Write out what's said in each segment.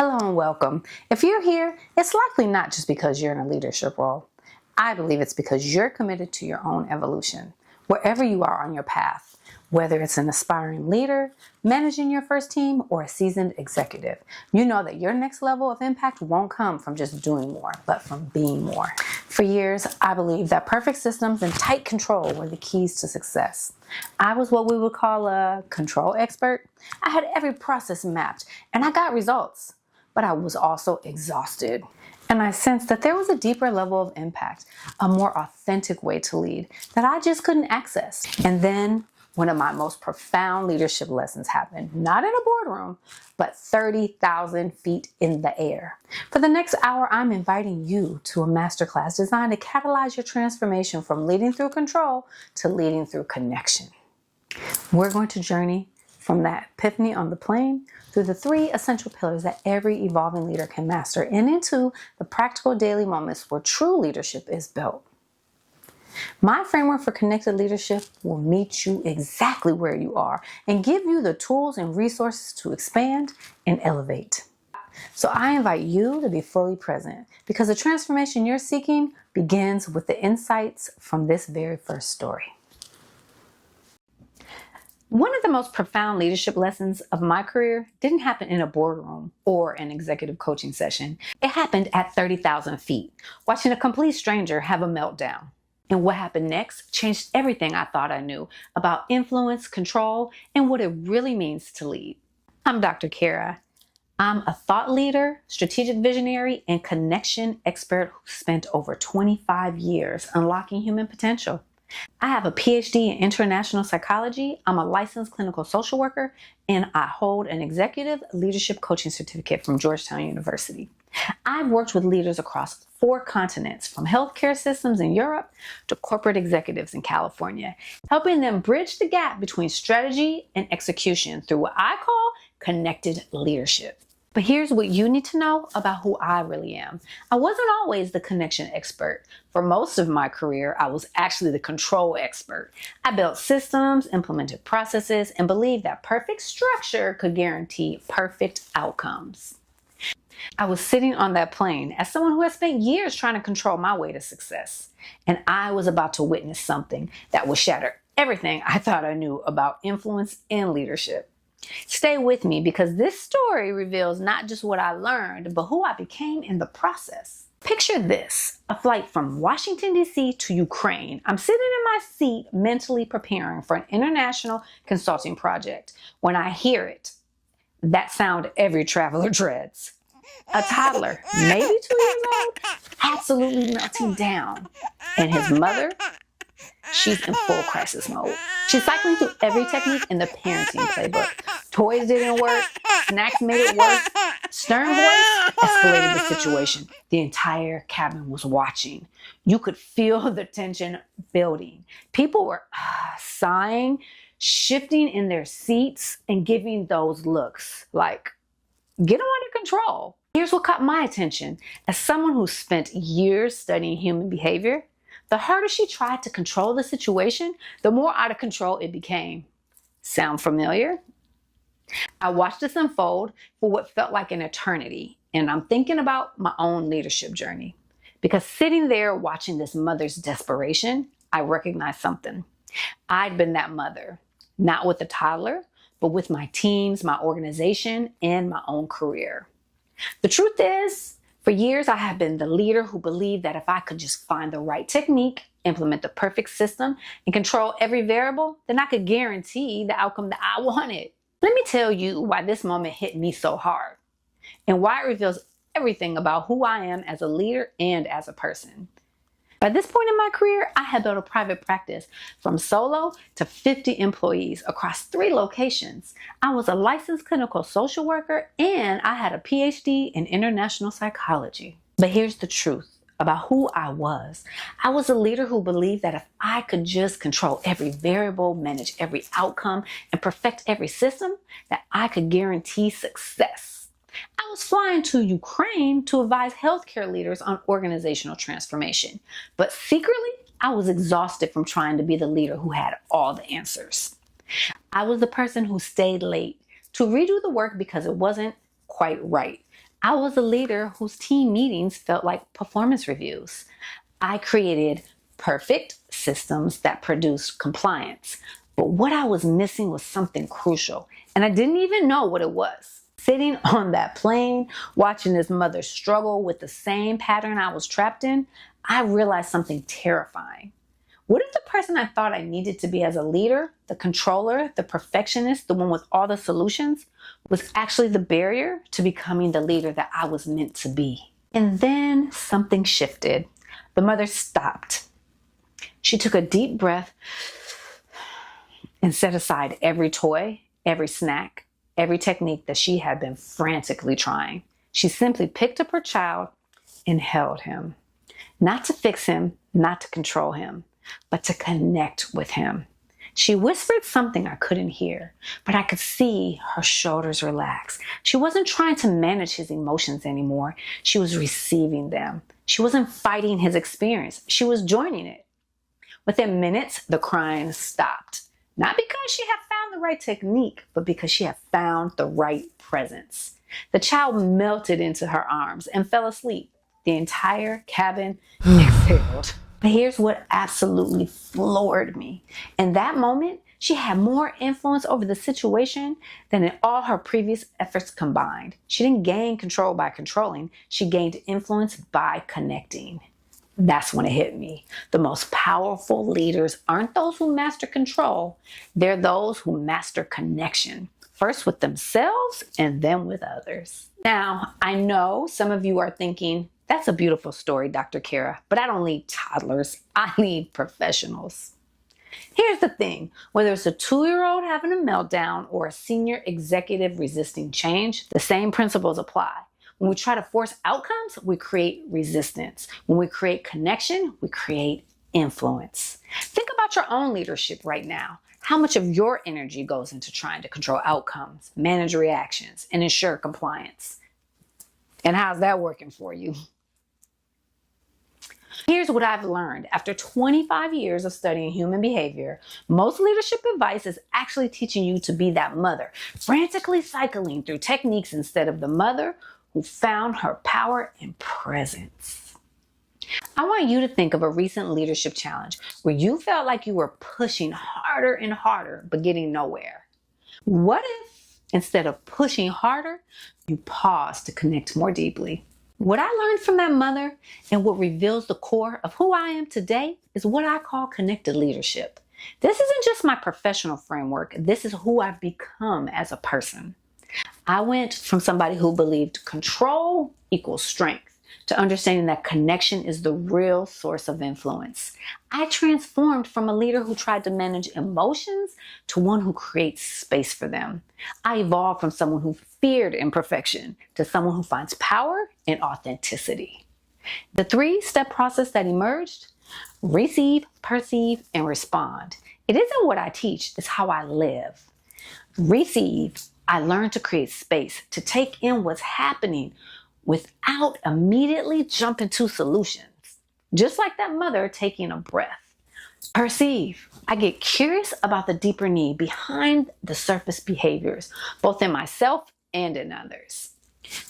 Hello and welcome. If you're here, it's likely not just because you're in a leadership role. I believe it's because you're committed to your own evolution, wherever you are on your path, whether it's an aspiring leader, managing your first team, or a seasoned executive. You know that your next level of impact won't come from just doing more, but from being more. For years, I believed that perfect systems and tight control were the keys to success. I was what we would call a control expert. I had every process mapped, and I got results. But I was also exhausted. And I sensed that there was a deeper level of impact, a more authentic way to lead that I just couldn't access. And then one of my most profound leadership lessons happened, not in a boardroom, but 30,000 feet in the air. For the next hour, I'm inviting you to a masterclass designed to catalyze your transformation from leading through control to leading through connection. We're going to journey from that epiphany on the plane through the 3 essential pillars that every evolving leader can master and into the practical daily moments where true leadership is built. My framework for connected leadership will meet you exactly where you are and give you the tools and resources to expand and elevate. So I invite you to be fully present because the transformation you're seeking begins with the insights from this very first story. One of the most profound leadership lessons of my career didn't happen in a boardroom or an executive coaching session. It happened at 30,000 feet, watching a complete stranger have a meltdown. And what happened next changed everything I thought I knew about influence, control, and what it really means to lead. I'm Dr. Kara. I'm a thought leader, strategic visionary, and connection expert who spent over 25 years unlocking human potential. I have a PhD in international psychology, I'm a licensed clinical social worker, and I hold an executive leadership coaching certificate from Georgetown University. I've worked with leaders across 4 continents, from healthcare systems in Europe to corporate executives in California, helping them bridge the gap between strategy and execution through what I call connected leadership. But here's what you need to know about who I really am. I wasn't always the connection expert. For most of my career, I was actually the control expert. I built systems, implemented processes, and believed that perfect structure could guarantee perfect outcomes. I was sitting on that plane as someone who had spent years trying to control my way to success. And I was about to witness something that would shatter everything I thought I knew about influence and leadership. Stay with me because this story reveals not just what I learned, but who I became in the process. Picture this, a flight from Washington, D.C. to Ukraine. I'm sitting in my seat mentally preparing for an international consulting project when I hear it. That sound every traveler dreads. A toddler, maybe 2 years old, absolutely melting down. And his mother, she's in full crisis mode. She's cycling through every technique in the parenting playbook. Toys didn't work, snacks made it worse. Stern voice escalated the situation. The entire cabin was watching. You could feel the tension building. People were sighing, shifting in their seats, and giving those looks like, get them under control. Here's what caught my attention. As someone who spent years studying human behavior, the harder she tried to control the situation, the more out of control it became. Sound familiar? I watched this unfold for what felt like an eternity, and I'm thinking about my own leadership journey. Because sitting there watching this mother's desperation, I recognized something. I'd been that mother, not with a toddler, but with my teams, my organization, and my own career. The truth is, for years, I have been the leader who believed that if I could just find the right technique, implement the perfect system, and control every variable, then I could guarantee the outcome that I wanted. Let me tell you why this moment hit me so hard and why it reveals everything about who I am as a leader and as a person. By this point in my career, I had built a private practice from solo to 50 employees across 3 locations. I was a licensed clinical social worker and I had a PhD in international psychology. But here's the truth about who I was. I was a leader who believed that if I could just control every variable, manage every outcome, and perfect every system, that I could guarantee success. I was flying to Ukraine to advise healthcare leaders on organizational transformation. But secretly, I was exhausted from trying to be the leader who had all the answers. I was the person who stayed late to redo the work because it wasn't quite right. I was a leader whose team meetings felt like performance reviews. I created perfect systems that produced compliance. But what I was missing was something crucial, and I didn't even know what it was. Sitting on that plane, watching this mother struggle with the same pattern I was trapped in, I realized something terrifying. What if the person I thought I needed to be as a leader, the controller, the perfectionist, the one with all the solutions, was actually the barrier to becoming the leader that I was meant to be? And then something shifted. The mother stopped. She took a deep breath and set aside every toy, every snack, every technique that she had been frantically trying. She simply picked up her child and held him. Not to fix him, not to control him, but to connect with him. She whispered something I couldn't hear, but I could see her shoulders relax. She wasn't trying to manage his emotions anymore. She was receiving them. She wasn't fighting his experience. She was joining it. Within minutes, the crying stopped. Not because she had found the right technique, but because she had found the right presence. The child melted into her arms and fell asleep. The entire cabin exhaled. But here's what absolutely floored me. In that moment, she had more influence over the situation than in all her previous efforts combined. She didn't gain control by controlling. She gained influence by connecting. That's when it hit me. The most powerful leaders aren't those who master control. They're those who master connection. First with themselves and then with others. Now, I know some of you are thinking, that's a beautiful story, Dr. Kara, but I don't lead toddlers. I lead professionals. Here's the thing, whether it's a 2-year-old having a meltdown or a senior executive resisting change, the same principles apply. When we try to force outcomes, we create resistance. When we create connection, we create influence. Think about your own leadership right now. How much of your energy goes into trying to control outcomes, manage reactions, and ensure compliance? And how's that working for you? Here's what I've learned. After 25 years of studying human behavior, most leadership advice is actually teaching you to be that mother, frantically cycling through techniques instead of the mother who found her power in presence. I want you to think of a recent leadership challenge where you felt like you were pushing harder and harder, but getting nowhere. What if, instead of pushing harder, you paused to connect more deeply? What I learned from that mother and what reveals the core of who I am today is what I call connected leadership. This isn't just my professional framework. This is who I've become as a person. I went from somebody who believed control equals strength to understanding that connection is the real source of influence. I transformed from a leader who tried to manage emotions to one who creates space for them. I evolved from someone who feared imperfection to someone who finds power in authenticity. The 3-step process that emerged: receive, perceive, and respond. It isn't what I teach, it's how I live. Receive. I learned to create space, to take in what's happening without immediately jumping to solutions. Just like that mother taking a breath. Perceive. I get curious about the deeper need behind the surface behaviors, both in myself and in others.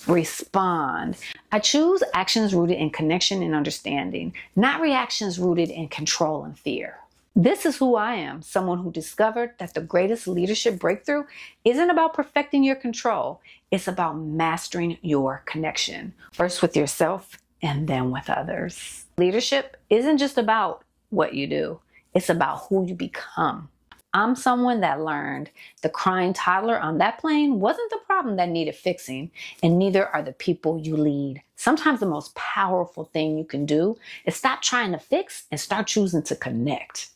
Respond. I choose actions rooted in connection and understanding, not reactions rooted in control and fear. This is who I am, someone who discovered that the greatest leadership breakthrough isn't about perfecting your control. It's about mastering your connection, first with yourself and then with others. Leadership isn't just about what you do. It's about who you become. I'm someone that learned the crying toddler on that plane wasn't the problem that needed fixing, and neither are the people you lead. Sometimes the most powerful thing you can do is stop trying to fix and start choosing to connect.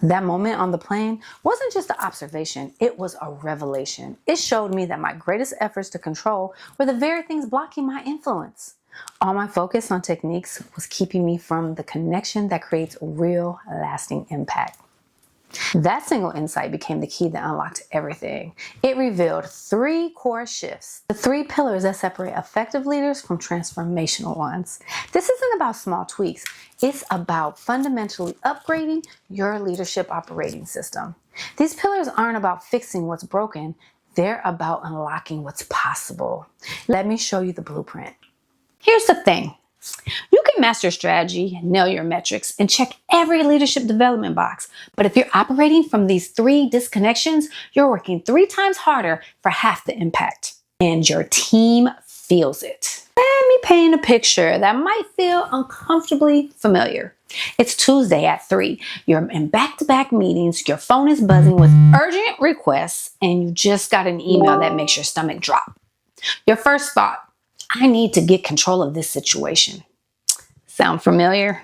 That moment on the plane wasn't just an observation, it was a revelation. It showed me that my greatest efforts to control were the very things blocking my influence. All my focus on techniques was keeping me from the connection that creates real, lasting impact. That single insight became the key that unlocked everything. It revealed 3 core shifts, the 3 pillars that separate effective leaders from transformational ones. This isn't about small tweaks. It's about fundamentally upgrading your leadership operating system. These pillars aren't about fixing what's broken. They're about unlocking what's possible. Let me show you the blueprint. Here's the thing. You can master strategy, nail your metrics, and check every leadership development box. But if you're operating from these 3 disconnections, you're working 3 times harder for half the impact. And your team feels it. Let me paint a picture that might feel uncomfortably familiar. It's Tuesday at 3. You're in back-to-back meetings, your phone is buzzing with urgent requests, and you just got an email that makes your stomach drop. Your first thought, I need to get control of this situation. Sound familiar?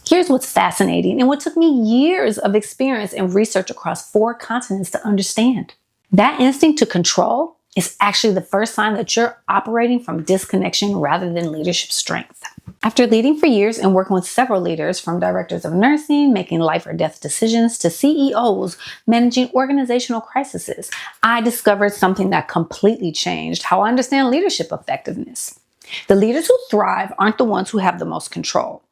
Here's what's fascinating and what took me years of experience and research across 4 continents to understand. That instinct to control is actually the first sign that you're operating from disconnection rather than leadership strength. After leading for years and working with several leaders, from directors of nursing, making life or death decisions, to CEOs, managing organizational crises, I discovered something that completely changed how I understand leadership effectiveness. The leaders who thrive aren't the ones who have the most control.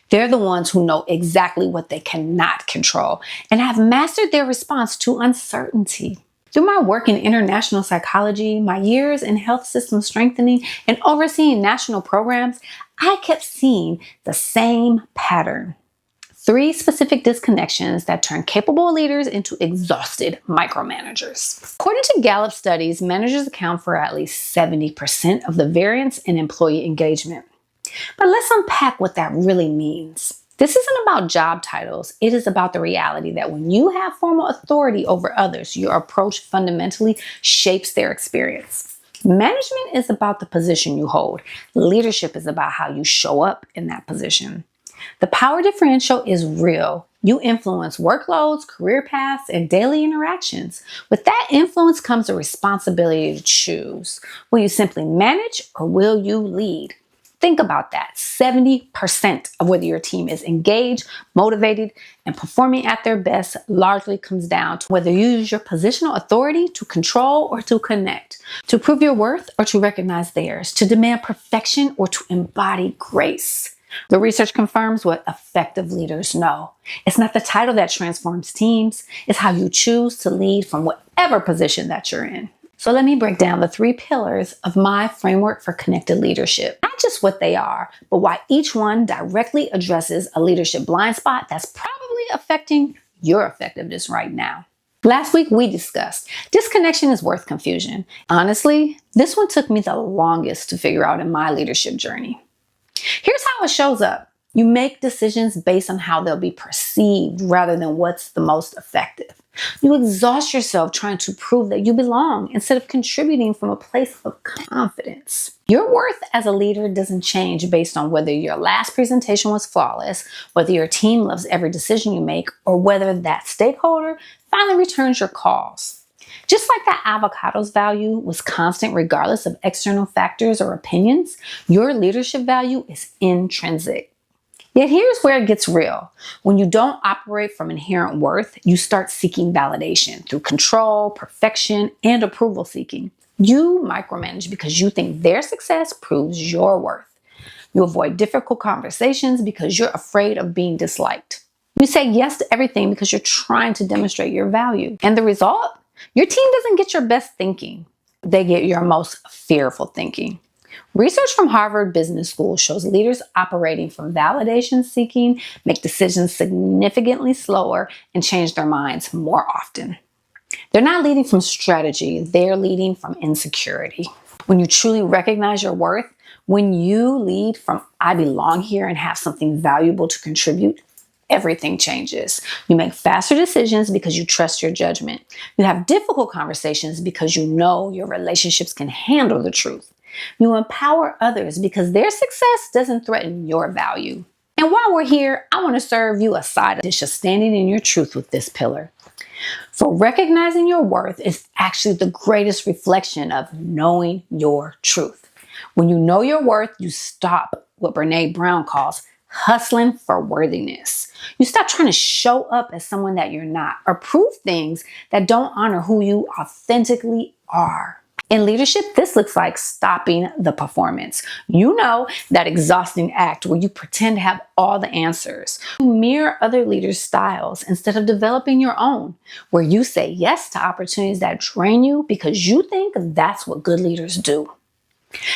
They're the ones who know exactly what they cannot control and have mastered their response to uncertainty. Through my work in international psychology, my years in health system strengthening, and overseeing national programs, I kept seeing the same pattern. 3 specific disconnections that turn capable leaders into exhausted micromanagers. According to Gallup studies, managers account for at least 70% of the variance in employee engagement. But let's unpack what that really means. This isn't about job titles. It is about the reality that when you have formal authority over others, your approach fundamentally shapes their experience. Management is about the position you hold. Leadership is about how you show up in that position. The power differential is real. You influence workloads, career paths, and daily interactions. With that influence comes a responsibility to choose. Will you simply manage or will you lead? Think about that. 70% of whether your team is engaged, motivated, and performing at their best largely comes down to whether you use your positional authority to control or to connect, to prove your worth or to recognize theirs, to demand perfection or to embody grace. The research confirms what effective leaders know. It's not the title that transforms teams. It's how you choose to lead from whatever position that you're in. So let me break down the 3 pillars of my framework for connected leadership. Not just what they are, but why each one directly addresses a leadership blind spot that's probably affecting your effectiveness right now. Last week, we discussed disconnection is worth confusion. Honestly, this one took me the longest to figure out in my leadership journey. Here's how it shows up. You make decisions based on how they'll be perceived rather than what's the most effective. You exhaust yourself trying to prove that you belong instead of contributing from a place of confidence. Your worth as a leader doesn't change based on whether your last presentation was flawless, whether your team loves every decision you make, or whether that stakeholder finally returns your calls. Just like that avocado's value was constant regardless of external factors or opinions, your leadership value is intrinsic. Yet here's where it gets real. When you don't operate from inherent worth, you start seeking validation through control, perfection, and approval seeking. You micromanage because you think their success proves your worth. You avoid difficult conversations because you're afraid of being disliked. You say yes to everything because you're trying to demonstrate your value. And the result? Your team doesn't get your best thinking. They get your most fearful thinking. Research from Harvard Business School shows leaders operating from validation seeking make decisions significantly slower and change their minds more often. They're not leading from strategy, they're leading from insecurity. When you truly recognize your worth, when you lead from I belong here and have something valuable to contribute, everything changes. You make faster decisions because you trust your judgment. You have difficult conversations because you know your relationships can handle the truth. You empower others because their success doesn't threaten your value. And while we're here, I want to serve you a side dish of standing in your truth with this pillar. For recognizing your worth is actually the greatest reflection of knowing your truth. When you know your worth, you stop what Brene Brown calls hustling for worthiness. You stop trying to show up as someone that you're not or prove things that don't honor who you authentically are. In leadership, this looks like stopping the performance. You know, that exhausting act where you pretend to have all the answers. You mirror other leaders' styles instead of developing your own, where you say yes to opportunities that drain you because you think that's what good leaders do.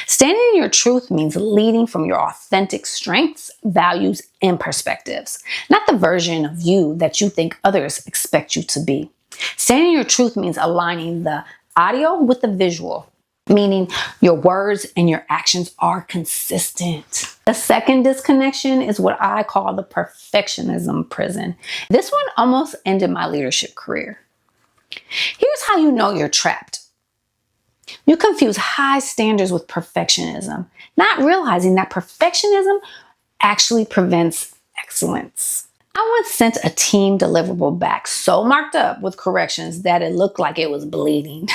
Standing in your truth means leading from your authentic strengths, values, and perspectives, not the version of you that you think others expect you to be. Standing in your truth means aligning the audio with the visual, meaning your words and your actions are consistent. The second disconnection is what I call the perfectionism prison. This one almost ended my leadership career. Here's how you know you're trapped. You confuse high standards with perfectionism, not realizing that perfectionism actually prevents excellence. I once sent a team deliverable back so marked up with corrections that it looked like it was bleeding.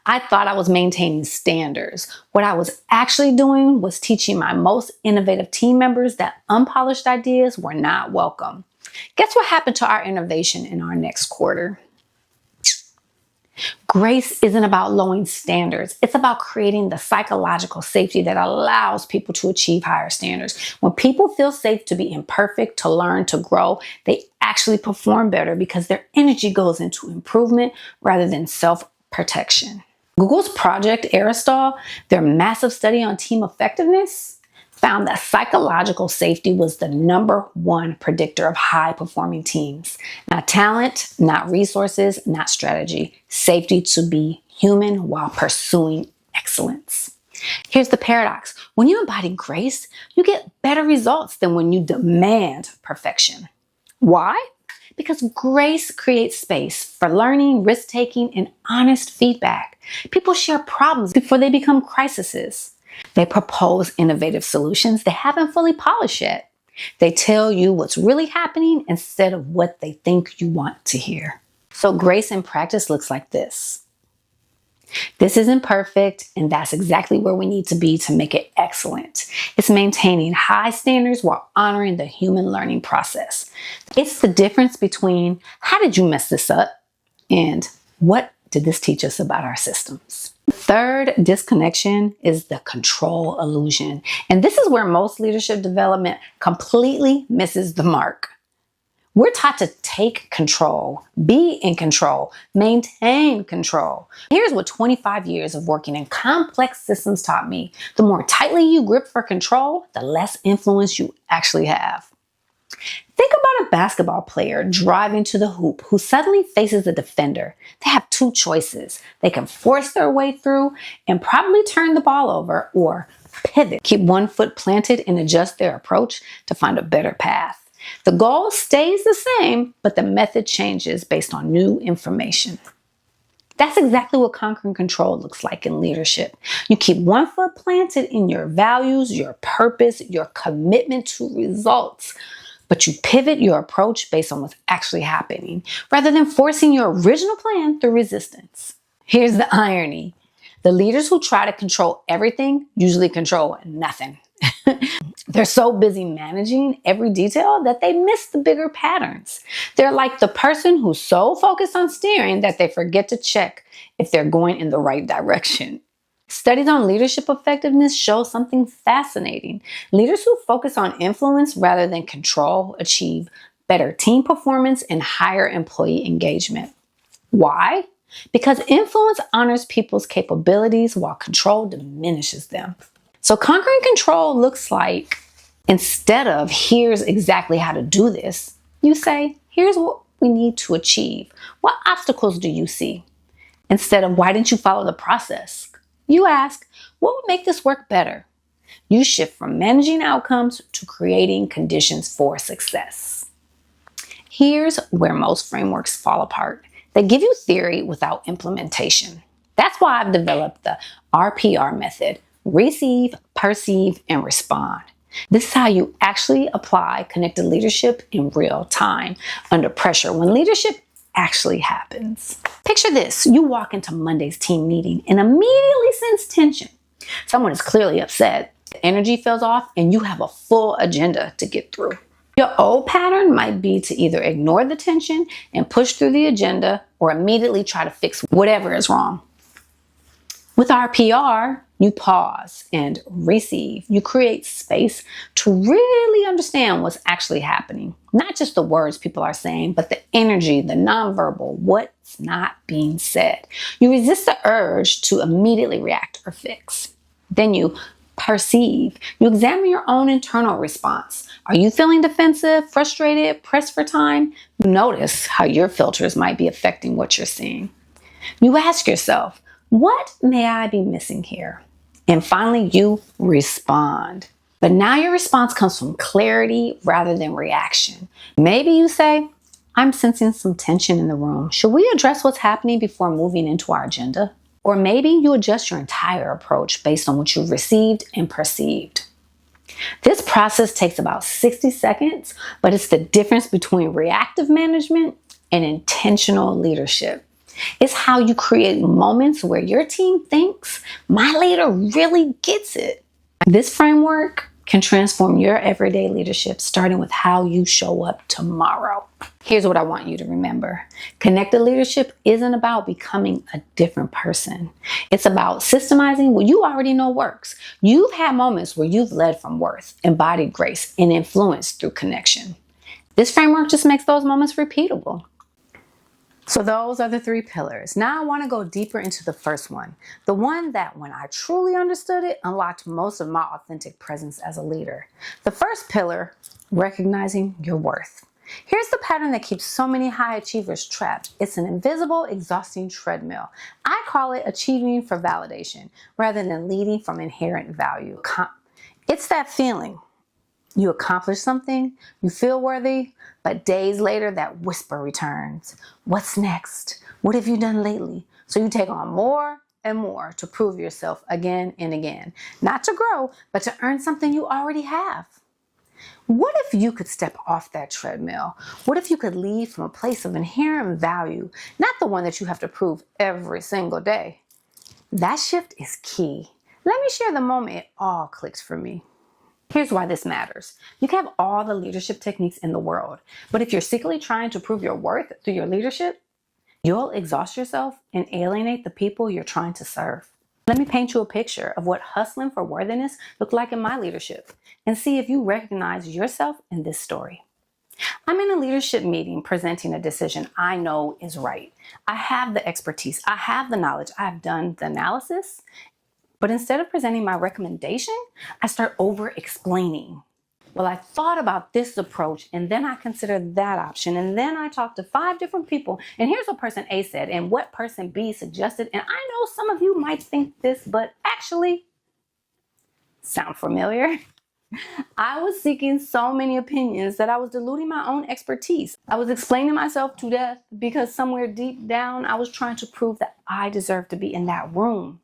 I thought I was maintaining standards. What I was actually doing was teaching my most innovative team members that unpolished ideas were not welcome. Guess what happened to our innovation in our next quarter? Grace isn't about lowering standards. It's about creating the psychological safety that allows people to achieve higher standards. When people feel safe to be imperfect, to learn, to grow, they actually perform better because their energy goes into improvement rather than self-protection. Google's Project Aristotle, their massive study on team effectiveness, found that psychological safety was the #1 predictor of high-performing teams. Not talent, not resources, not strategy. Safety to be human while pursuing excellence. Here's the paradox. When you embody grace, you get better results than when you demand perfection. Why? Because grace creates space for learning, risk-taking, and honest feedback. People share problems before they become crises. They propose innovative solutions they haven't fully polished yet. They tell you what's really happening instead of what they think you want to hear. So grace in practice looks like this. This isn't perfect, and that's exactly where we need to be to make it excellent. It's maintaining high standards while honoring the human learning process. It's the difference between how did you mess this up and what did this teach us about our systems? The third disconnection is the control illusion. And this is where most leadership development completely misses the mark. We're taught to take control, be in control, maintain control. Here's what 25 years of working in complex systems taught me. The more tightly you grip for control, the less influence you actually have. Think about a basketball player driving to the hoop who suddenly faces a defender. They have two choices. They can force their way through and probably turn the ball over, or pivot, keep one foot planted and adjust their approach to find a better path. The goal stays the same, but the method changes based on new information. That's exactly what conquering control looks like in leadership. You keep one foot planted in your values, your purpose, your commitment to results, but you pivot your approach based on what's actually happening, rather than forcing your original plan through resistance. Here's the irony. The leaders who try to control everything usually control nothing. They're so busy managing every detail that they miss the bigger patterns. They're like the person who's so focused on steering that they forget to check if they're going in the right direction. Studies on leadership effectiveness show something fascinating. Leaders who focus on influence rather than control achieve better team performance and higher employee engagement. Why? Because influence honors people's capabilities while control diminishes them. So conquering control looks like, instead of here's exactly how to do this, you say, here's what we need to achieve. What obstacles do you see? Instead of why didn't you follow the process? You ask, what would make this work better? You shift from managing outcomes to creating conditions for success. Here's where most frameworks fall apart. They give you theory without implementation. That's why I've developed the RPR method: receive, perceive, and respond. This is how you actually apply connected leadership in real time, under pressure, when leadership actually happens. Picture this. You walk into Monday's team meeting and immediately sense tension. Someone is clearly upset. The energy feels off and you have a full agenda to get through. Your old pattern might be to either ignore the tension and push through the agenda, or immediately try to fix whatever is wrong. With RPR, you pause and receive. You create space to really understand what's actually happening. Not just the words people are saying, but the energy, the nonverbal, what's not being said. You resist the urge to immediately react or fix. Then you perceive. You examine your own internal response. Are you feeling defensive, frustrated, pressed for time? You notice how your filters might be affecting what you're seeing. You ask yourself, what may I be missing here? And finally, you respond. But now your response comes from clarity rather than reaction. Maybe you say, I'm sensing some tension in the room. Should we address what's happening before moving into our agenda? Or maybe you adjust your entire approach based on what you've received and perceived. This process takes about 60 seconds, but it's the difference between reactive management and intentional leadership. It's how you create moments where your team thinks, my leader really gets it. This framework can transform your everyday leadership, starting with how you show up tomorrow. Here's what I want you to remember. Connected leadership isn't about becoming a different person. It's about systemizing what you already know works. You've had moments where you've led from worth, embodied grace, and influence through connection. This framework just makes those moments repeatable. So those are the 3 pillars. Now I want to go deeper into the first one. The one that when I truly understood it, unlocked most of my authentic presence as a leader. The first pillar, recognizing your worth. Here's the pattern that keeps so many high achievers trapped. It's an invisible, exhausting treadmill. I call it achieving for validation rather than leading from inherent value. It's that feeling. You accomplish something, you feel worthy, but days later that whisper returns. What's next? What have you done lately? So you take on more and more to prove yourself again and again. Not to grow, but to earn something you already have. What if you could step off that treadmill? What if you could lead from a place of inherent value, not the one that you have to prove every single day? That shift is key. Let me share the moment it all clicked for me. Here's why this matters. You can have all the leadership techniques in the world, but if you're secretly trying to prove your worth through your leadership, you'll exhaust yourself and alienate the people you're trying to serve. Let me paint you a picture of what hustling for worthiness looked like in my leadership and see if you recognize yourself in this story. I'm in a leadership meeting presenting a decision I know is right. I have the expertise, I have the knowledge, I've done the analysis. But instead of presenting my recommendation, I start over-explaining. Well, I thought about this approach, and then I considered that option, and then I talked to 5 different people, and here's what person A said, and what person B suggested, and I know some of you might think this, but actually, sound familiar? I was seeking so many opinions that I was diluting my own expertise. I was explaining myself to death because somewhere deep down, I was trying to prove that I deserved to be in that room.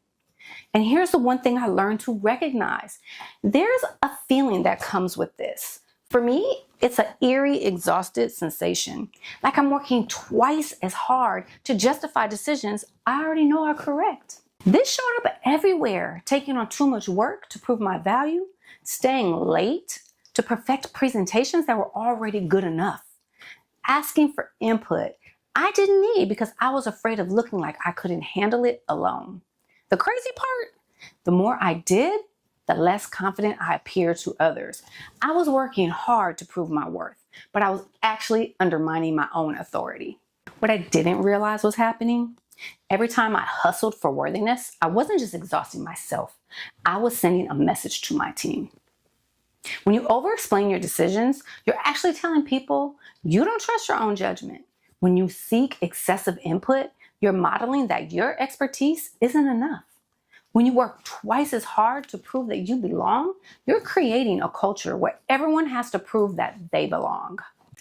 And here's the one thing I learned to recognize. There's a feeling that comes with this. For me, it's an eerie, exhausted sensation. Like I'm working twice as hard to justify decisions I already know are correct. This showed up everywhere, taking on too much work to prove my value, staying late to perfect presentations that were already good enough, asking for input I didn't need because I was afraid of looking like I couldn't handle it alone. The crazy part, the more I did, the less confident I appeared to others. I was working hard to prove my worth, but I was actually undermining my own authority. What I didn't realize was happening, every time I hustled for worthiness, I wasn't just exhausting myself. I was sending a message to my team. When you over-explain your decisions, you're actually telling people you don't trust your own judgment. When you seek excessive input, you're modeling that your expertise isn't enough. When you work twice as hard to prove that you belong, you're creating a culture where everyone has to prove that they belong.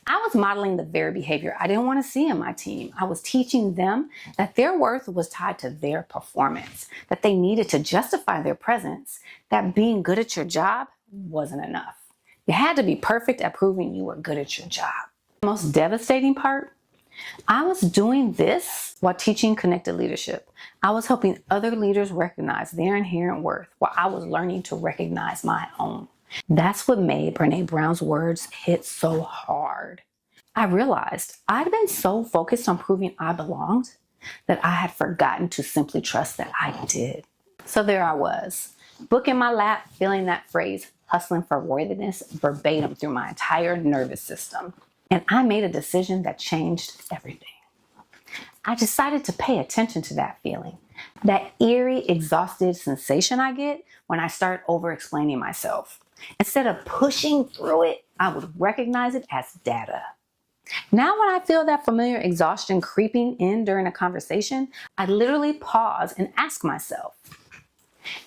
I was modeling the very behavior I didn't want to see in my team. I was teaching them that their worth was tied to their performance, that they needed to justify their presence, that being good at your job wasn't enough. You had to be perfect at proving you were good at your job. The most devastating part, I was doing this while teaching connected leadership. I was helping other leaders recognize their inherent worth while I was learning to recognize my own. That's what made Brené Brown's words hit so hard. I realized I'd been so focused on proving I belonged that I had forgotten to simply trust that I did. So there I was, book in my lap, feeling that phrase, hustling for worthiness, verbatim through my entire nervous system. And I made a decision that changed everything. I decided to pay attention to that feeling, that eerie, exhausted sensation I get when I start over-explaining myself. Instead of pushing through it, I would recognize it as data. Now when I feel that familiar exhaustion creeping in during a conversation, I literally pause and ask myself,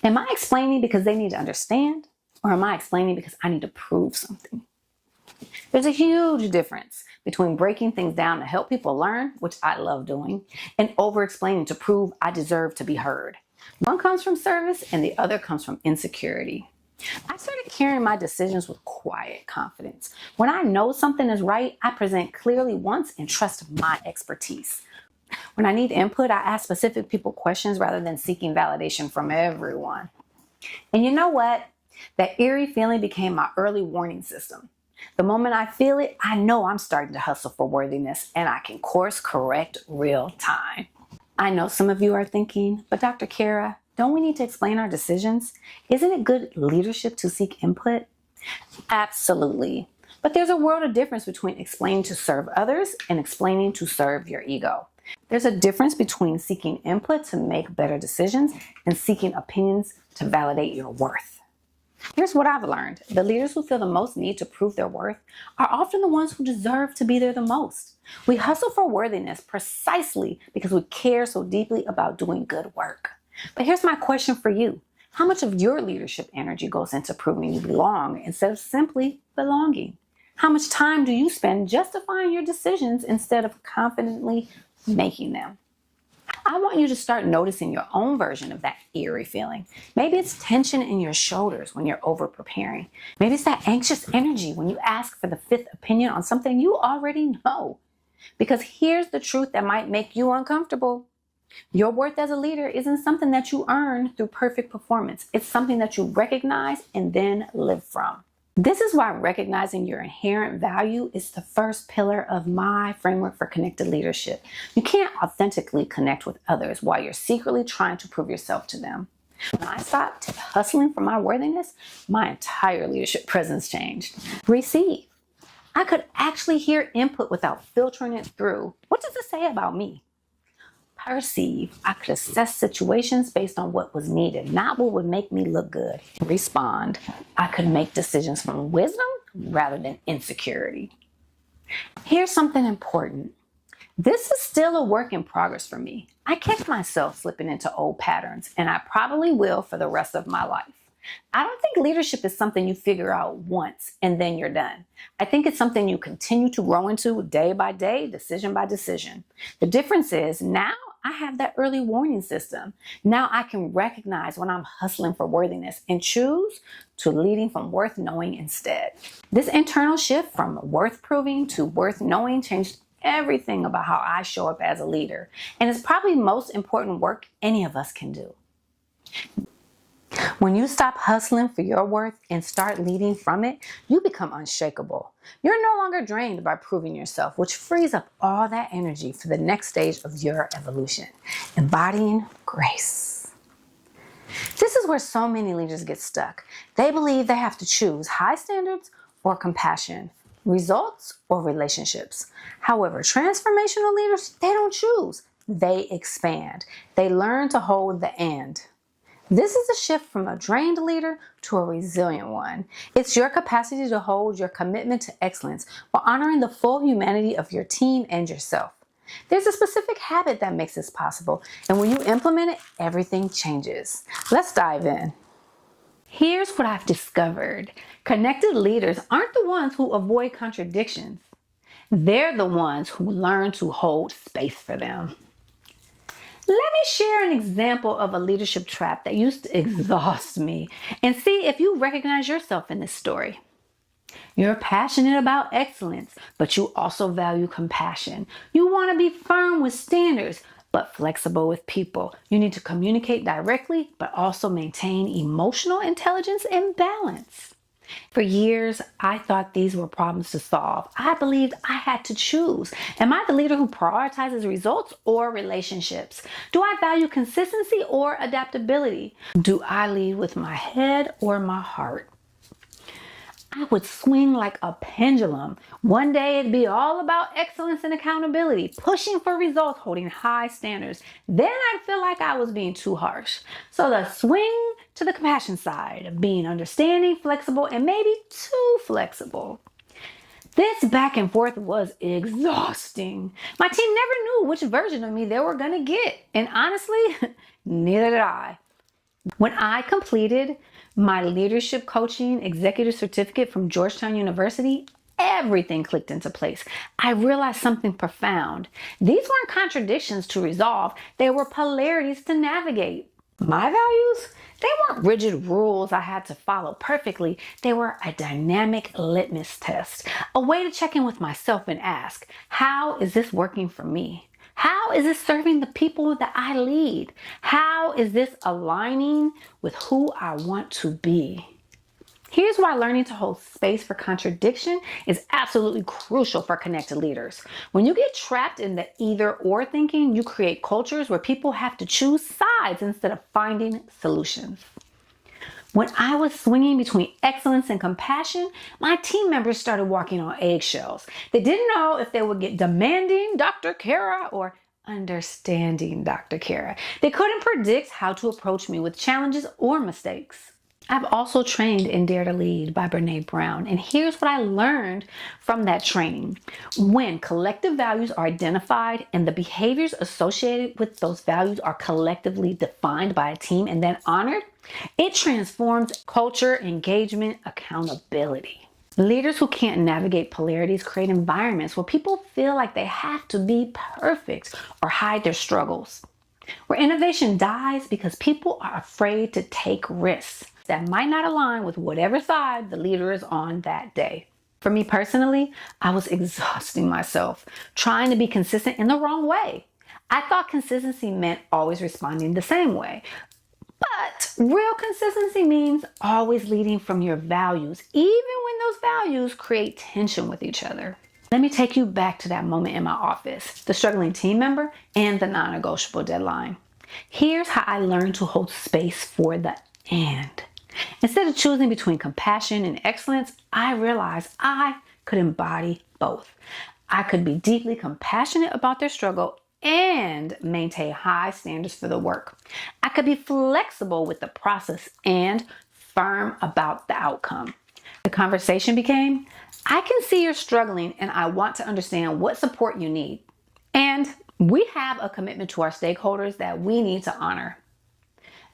am I explaining because they need to understand? Or am I explaining because I need to prove something? There's a huge difference between breaking things down to help people learn, which I love doing, and over-explaining to prove I deserve to be heard. One comes from service and the other comes from insecurity. I started carrying my decisions with quiet confidence. When I know something is right, I present clearly once and trust my expertise. When I need input, I ask specific people questions rather than seeking validation from everyone. And you know what? That eerie feeling became my early warning system. The moment I feel it, I know I'm starting to hustle for worthiness and I can course correct real time. I know some of you are thinking, but Dr. Kara, don't we need to explain our decisions? Isn't it good leadership to seek input? Absolutely. But there's a world of difference between explaining to serve others and explaining to serve your ego. There's a difference between seeking input to make better decisions and seeking opinions to validate your worth. Here's what I've learned. The leaders who feel the most need to prove their worth are often the ones who deserve to be there the most. We hustle for worthiness precisely because we care so deeply about doing good work. But here's my question for you. How much of your leadership energy goes into proving you belong instead of simply belonging? How much time do you spend justifying your decisions instead of confidently making them? I want you to start noticing your own version of that eerie feeling. Maybe it's tension in your shoulders when you're over preparing. Maybe it's that anxious energy when you ask for the fifth opinion on something you already know. Because here's the truth that might make you uncomfortable. Your worth as a leader isn't something that you earn through perfect performance. It's something that you recognize and then live from. This is why recognizing your inherent value is the first pillar of my framework for connected leadership. You can't authentically connect with others while you're secretly trying to prove yourself to them. When I stopped hustling for my worthiness, my entire leadership presence changed. Receive. I could actually hear input without filtering it through. What does it say about me? Perceive. I could assess situations based on what was needed, not what would make me look good. Respond. I could make decisions from wisdom rather than insecurity. Here's something important. This is still a work in progress for me. I catch myself slipping into old patterns, and I probably will for the rest of my life. I don't think leadership is something you figure out once and then you're done. I think it's something you continue to grow into day by day, decision by decision. The difference is now I have that early warning system. Now I can recognize when I'm hustling for worthiness and choose to leading from worth knowing instead. This internal shift from worth proving to worth knowing changed everything about how I show up as a leader. And it's probably the most important work any of us can do. When you stop hustling for your worth and start leading from it, you become unshakable. You're no longer drained by proving yourself, which frees up all that energy for the next stage of your evolution, embodying grace. This is where so many leaders get stuck. They believe they have to choose high standards or compassion, results or relationships. However, transformational leaders, they don't choose. They expand. They learn to hold the and. This is a shift from a drained leader to a resilient one. It's your capacity to hold your commitment to excellence while honoring the full humanity of your team and yourself. There's a specific habit that makes this possible, and when you implement it, everything changes. Let's dive in. Here's what I've discovered. Connected leaders aren't the ones who avoid contradictions. They're the ones who learn to hold space for them. Let me share an example of a leadership trap that used to exhaust me and see if you recognize yourself in this story. You're passionate about excellence, but you also value compassion. You want to be firm with standards, but flexible with people. You need to communicate directly, but also maintain emotional intelligence and balance. For years, I thought these were problems to solve. I believed I had to choose. Am I the leader who prioritizes results or relationships? Do I value consistency or adaptability? Do I lead with my head or my heart? I would swing like a pendulum. One day it'd be all about excellence and accountability, pushing for results, holding high standards. Then I'd feel like I was being too harsh. So the swing to the compassion side, being understanding, flexible, and maybe too flexible. This back and forth was exhausting. My team never knew which version of me they were gonna get. And honestly, neither did I. When I completed my leadership coaching executive certificate from Georgetown University, everything clicked into place. I realized something profound. These weren't contradictions to resolve, they were polarities to navigate. My values, they weren't rigid rules I had to follow perfectly. They were a dynamic litmus test, a way to check in with myself and ask, how is this working for me? How is this serving the people that I lead? How is this aligning with who I want to be? Here's why learning to hold space for contradiction is absolutely crucial for connected leaders. When you get trapped in the either or thinking, you create cultures where people have to choose sides instead of finding solutions. When I was swinging between excellence and compassion, my team members started walking on eggshells. They didn't know if they would get demanding Dr. Kara or understanding Dr. Kara. They couldn't predict how to approach me with challenges or mistakes. I've also trained in Dare to Lead by Brené Brown, and here's what I learned from that training. When collective values are identified and the behaviors associated with those values are collectively defined by a team and then honored, it transforms culture, engagement, accountability. Leaders who can't navigate polarities create environments where people feel like they have to be perfect or hide their struggles. Where innovation dies because people are afraid to take risks that might not align with whatever side the leader is on that day. For me personally, I was exhausting myself, trying to be consistent in the wrong way. I thought consistency meant always responding the same way. But real consistency means always leading from your values, even when those values create tension with each other. Let me take you back to that moment in my office, the struggling team member and the non-negotiable deadline. Here's how I learned to hold space for the and. Instead of choosing between compassion and excellence, I realized I could embody both. I could be deeply compassionate about their struggle and maintain high standards for the work. I could be flexible with the process and firm about the outcome. The conversation became, I can see you're struggling and I want to understand what support you need. And we have a commitment to our stakeholders that we need to honor.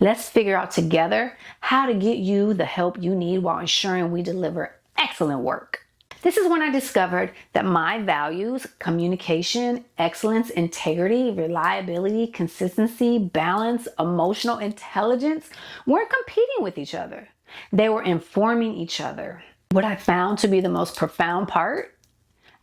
Let's figure out together how to get you the help you need while ensuring we deliver excellent work. This is when I discovered that my values, communication, excellence, integrity, reliability, consistency, balance, emotional intelligence, weren't competing with each other. They were informing each other. What I found to be the most profound part,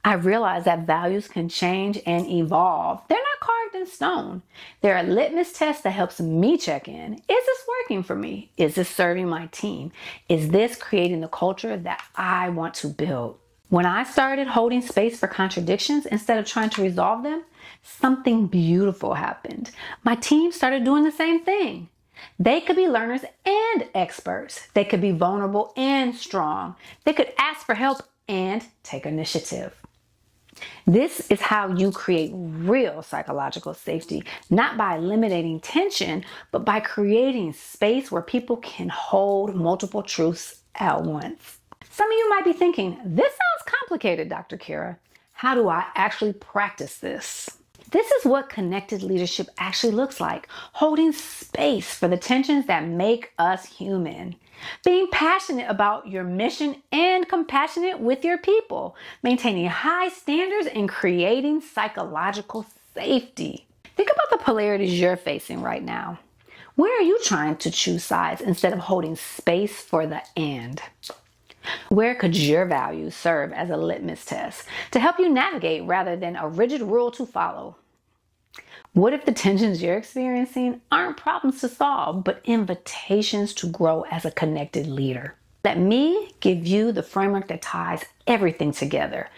I realized that values can change and evolve. They're not carved in stone. They're a litmus test that helps me check in. Is this working for me? Is this serving my team? Is this creating the culture that I want to build? When I started holding space for contradictions instead of trying to resolve them, something beautiful happened. My team started doing the same thing. They could be learners and experts. They could be vulnerable and strong. They could ask for help and take initiative. This is how you create real psychological safety, not by eliminating tension, but by creating space where people can hold multiple truths at once. Some of you might be thinking, this sounds complicated, Dr. Kara. How do I actually practice this? This is what connected leadership actually looks like, holding space for the tensions that make us human. Being passionate about your mission and compassionate with your people, maintaining high standards and creating psychological safety. Think about the polarities you're facing right now. Where are you trying to choose sides instead of holding space for the and? Where could your values serve as a litmus test to help you navigate rather than a rigid rule to follow? What if the tensions you're experiencing aren't problems to solve, but invitations to grow as a connected leader? Let me give you the framework that ties everything together.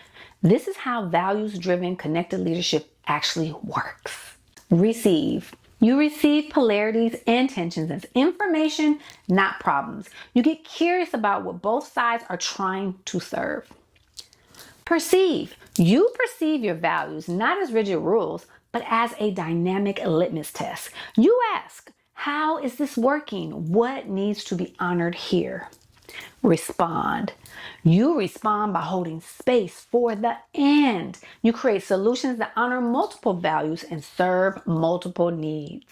This is how values-driven connected leadership actually works. Receive. You receive polarities and tensions as information, not problems. You get curious about what both sides are trying to serve. Perceive. You perceive your values not as rigid rules, but as a dynamic litmus test. You ask, how is this working? What needs to be honored here? Respond. You respond by holding space for the and. You create solutions that honor multiple values and serve multiple needs.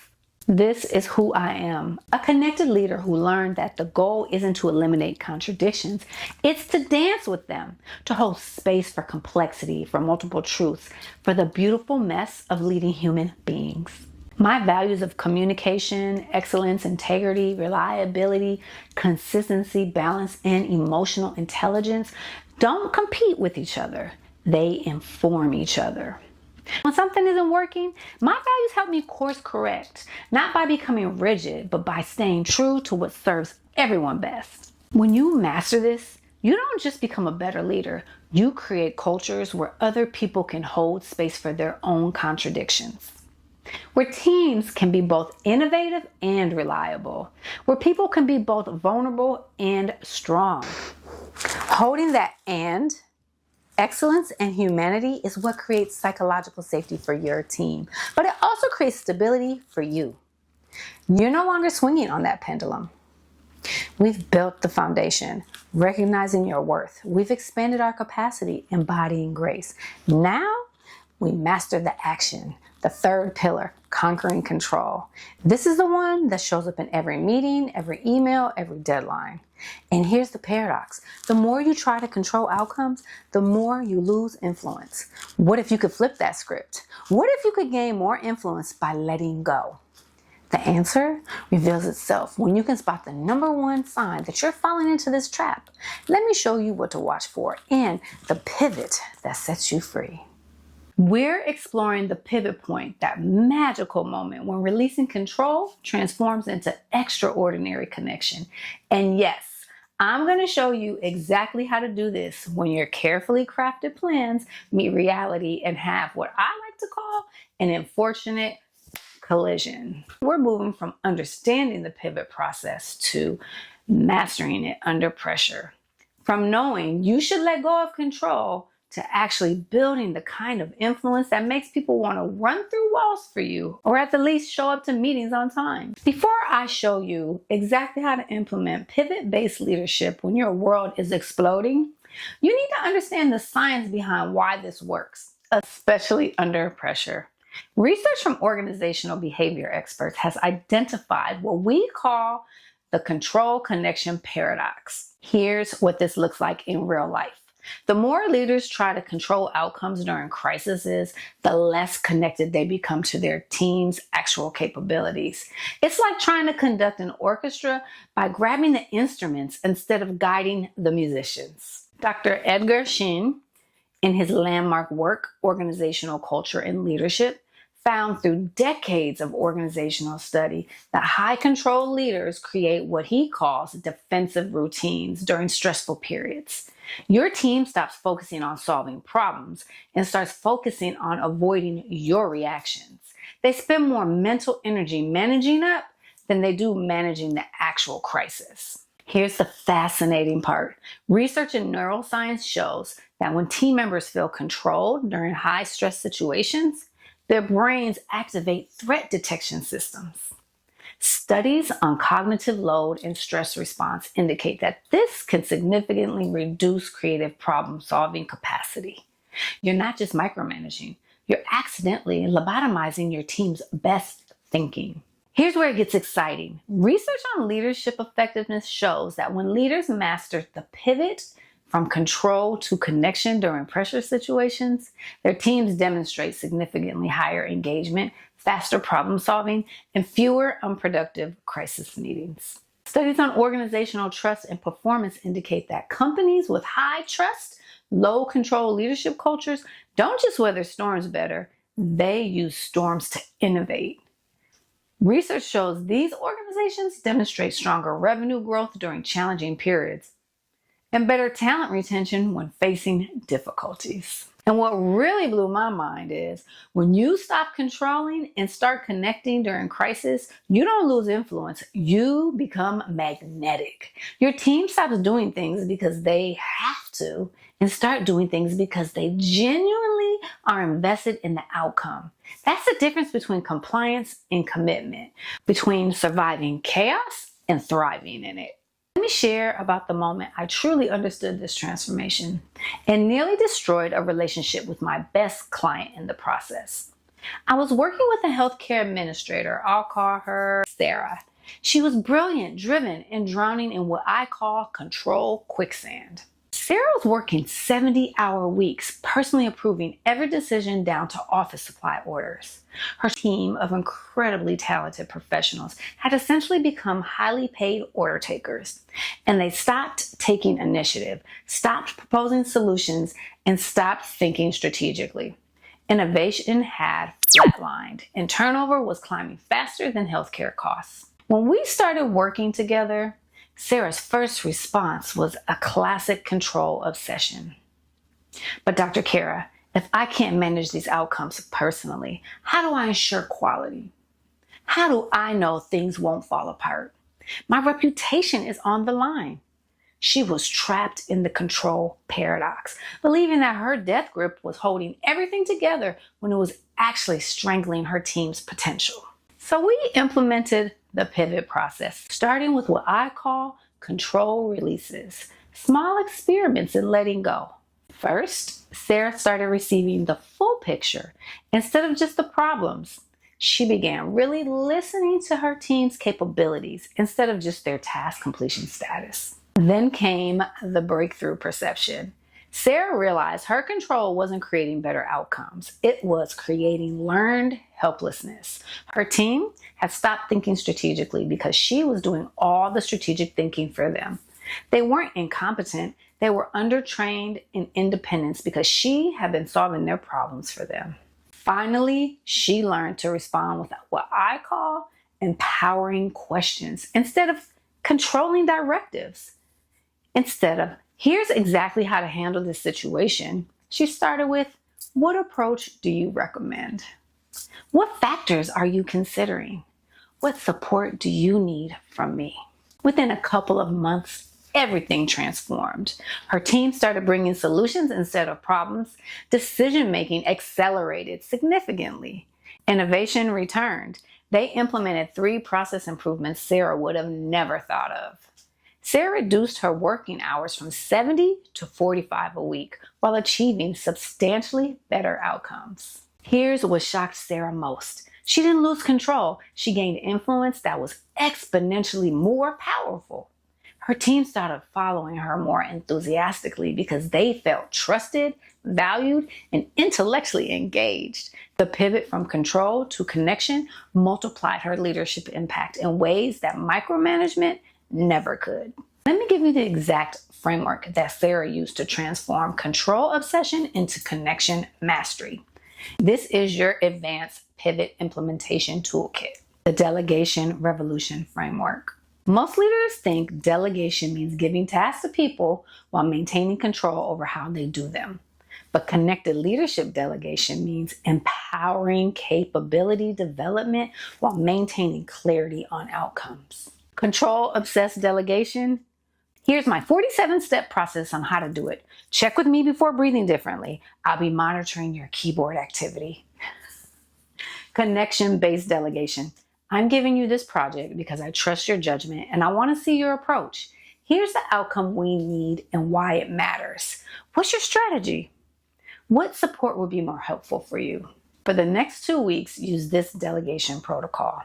This is who I am, a connected leader who learned that the goal isn't to eliminate contradictions, it's to dance with them, to hold space for complexity, for multiple truths, for the beautiful mess of leading human beings. My values of communication, excellence, integrity, reliability, consistency, balance, and emotional intelligence don't compete with each other. They inform each other. When something isn't working, my values help me course correct, not by becoming rigid, but by staying true to what serves everyone best. When you master this, you don't just become a better leader, you create cultures where other people can hold space for their own contradictions. Where teams can be both innovative and reliable. Where people can be both vulnerable and strong. Holding that and excellence and humanity is what creates psychological safety for your team, but it also creates stability for you. You're no longer swinging on that pendulum. We've built the foundation, recognizing your worth. We've expanded our capacity, embodying grace. Now, we master the action, the third pillar, conquering control. This is the one that shows up in every meeting, every email, every deadline. And here's the paradox. The more you try to control outcomes, the more you lose influence. What if you could flip that script? What if you could gain more influence by letting go? The answer reveals itself when you can spot the number one sign that you're falling into this trap. Let me show you what to watch for and the pivot that sets you free. We're exploring the pivot point, that magical moment when releasing control transforms into extraordinary connection. And yes, I'm going to show you exactly how to do this when your carefully crafted plans meet reality and have what I like to call an unfortunate collision. We're moving from understanding the pivot process to mastering it under pressure. From knowing you should let go of control to actually building the kind of influence that makes people want to run through walls for you, or at the least show up to meetings on time. Before I show you exactly how to implement pivot-based leadership when your world is exploding, you need to understand the science behind why this works, especially under pressure. Research from organizational behavior experts has identified what we call the control connection paradox. Here's what this looks like in real life. The more leaders try to control outcomes during crises, the less connected they become to their team's actual capabilities. It's like trying to conduct an orchestra by grabbing the instruments instead of guiding the musicians. Dr. Edgar Schein, in his landmark work, Organizational Culture and Leadership, found through decades of organizational study that high control leaders create what he calls defensive routines during stressful periods. Your team stops focusing on solving problems and starts focusing on avoiding your reactions. They spend more mental energy managing up than they do managing the actual crisis. Here's the fascinating part. Research in neuroscience shows that when team members feel controlled during high stress situations, their brains activate threat detection systems. Studies on cognitive load and stress response indicate that this can significantly reduce creative problem-solving capacity. You're not just micromanaging, you're accidentally lobotomizing your team's best thinking. Here's where it gets exciting. Research on leadership effectiveness shows that when leaders master the pivot from control to connection during pressure situations, their teams demonstrate significantly higher engagement, faster problem solving, and fewer unproductive crisis meetings. Studies on organizational trust and performance indicate that companies with high trust, low control leadership cultures don't just weather storms better, they use storms to innovate. Research shows these organizations demonstrate stronger revenue growth during challenging periods and better talent retention when facing difficulties. And what really blew my mind is when you stop controlling and start connecting during crisis, you don't lose influence. You become magnetic. Your team stops doing things because they have to and start doing things because they genuinely are invested in the outcome. That's the difference between compliance and commitment, between surviving chaos and thriving in it. Let me share about the moment I truly understood this transformation and nearly destroyed a relationship with my best client in the process. I was working with a healthcare administrator. I'll call her Sarah. She was brilliant, driven, and drowning in what I call control quicksand. Sarah was working 70-hour weeks, personally approving every decision down to office supply orders. Her team of incredibly talented professionals had essentially become highly paid order takers, and they stopped taking initiative, stopped proposing solutions, and stopped thinking strategically. Innovation had flatlined, and turnover was climbing faster than healthcare costs. When we started working together, Sarah's first response was a classic control obsession. But Dr. Kara, if I can't manage these outcomes personally, how do I ensure quality? How do I know things won't fall apart? My reputation is on the line. She was trapped in the control paradox, believing that her death grip was holding everything together when it was actually strangling her team's potential. So we implemented the pivot process, starting with what I call control releases, small experiments in letting go. First, Sarah started receiving the full picture instead of just the problems. She began really listening to her team's capabilities instead of just their task completion status. Then came the breakthrough perception. Sarah realized her control wasn't creating better outcomes. It was creating learned helplessness. Her team had stopped thinking strategically because she was doing all the strategic thinking for them. They weren't incompetent. They were undertrained in independence because she had been solving their problems for them. Finally, she learned to respond with what I call empowering questions instead of controlling directives. Instead of, here's exactly how to handle this situation, she started with, what approach do you recommend? What factors are you considering? What support do you need from me? Within a couple of months, everything transformed. Her team started bringing solutions instead of problems. Decision-making accelerated significantly. Innovation returned. They implemented 3 process improvements Sarah would have never thought of. Sarah reduced her working hours from 70 to 45 a week while achieving substantially better outcomes. Here's what shocked Sarah most. She didn't lose control. She gained influence that was exponentially more powerful. Her team started following her more enthusiastically because they felt trusted, valued, and intellectually engaged. The pivot from control to connection multiplied her leadership impact in ways that micromanagement never could. Let me give you the exact framework that Sarah used to transform control obsession into connection mastery. This is your advanced pivot implementation toolkit, the Delegation Revolution framework. Most leaders think delegation means giving tasks to people while maintaining control over how they do them. But connected leadership delegation means empowering capability development while maintaining clarity on outcomes. Control-obsessed delegation. Here's my 47-step process on how to do it. Check with me before breathing differently. I'll be monitoring your keyboard activity. Connection-based delegation. I'm giving you this project because I trust your judgment and I want to see your approach. Here's the outcome we need and why it matters. What's your strategy? What support would be more helpful for you? For the next 2 weeks, use this delegation protocol.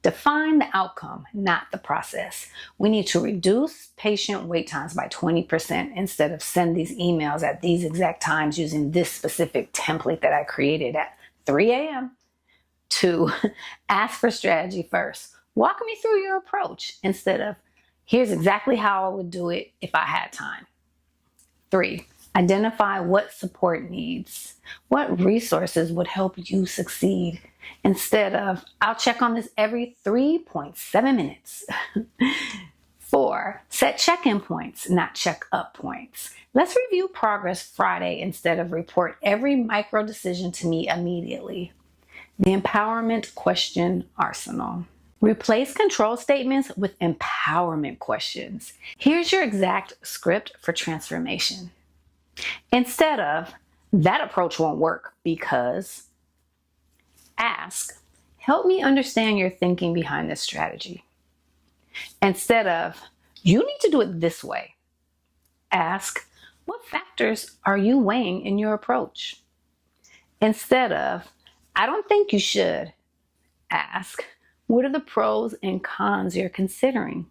Define the outcome, not the process. We need to reduce patient wait times by 20% instead of send these emails at these exact times using this specific template that I created at 3 a.m. 2, ask for strategy first. Walk me through your approach instead of, here's exactly how I would do it if I had time. 3, identify what support needs. What resources would help you succeed? Instead of, I'll check on this every 3.7 minutes. 4, set check-in points, not check-up points. Let's review progress Friday instead of report every micro decision to me immediately. The empowerment question arsenal. Replace control statements with empowerment questions. Here's your exact script for transformation. Instead of, that approach won't work because, ask, help me understand your thinking behind this strategy. Instead of, you need to do it this way, ask, what factors are you weighing in your approach? Instead of, I don't think you should, ask, what are the pros and cons you're considering?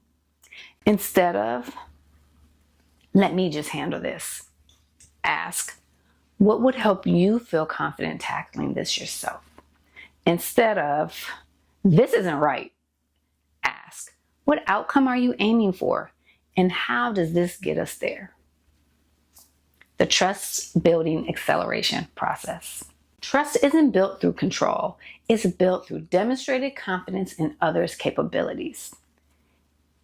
Instead of, let me just handle this, ask, what would help you feel confident tackling this yourself? Instead of, this isn't right, ask, what outcome are you aiming for? And how does this get us there? The trust building acceleration process. Trust isn't built through control. It's built through demonstrated confidence in others' capabilities.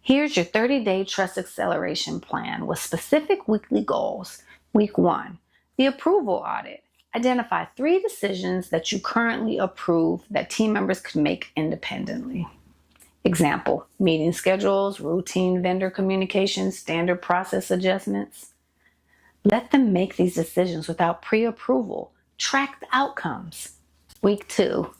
Here's your 30-day trust acceleration plan with specific weekly goals. Week 1, the approval audit. Identify 3 decisions that you currently approve that team members could make independently. Example, meeting schedules, routine vendor communication, standard process adjustments. Let them make these decisions without pre-approval. Track the outcomes. Week 2,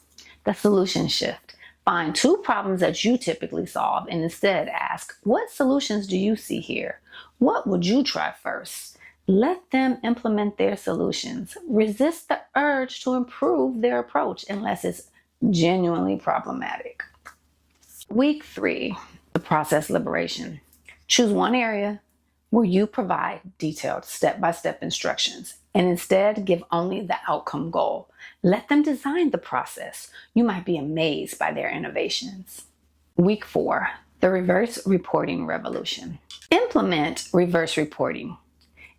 the solution shift. Find 2 problems that you typically solve and instead ask, what solutions do you see here? What would you try first? Let them implement their solutions. Resist the urge to improve their approach unless it's genuinely problematic. Week 3, the process liberation. Choose one area where you provide detailed step-by-step instructions and instead give only the outcome goal. Let them design the process. You might be amazed by their innovations. Week 4, the reverse reporting revolution. Implement reverse reporting.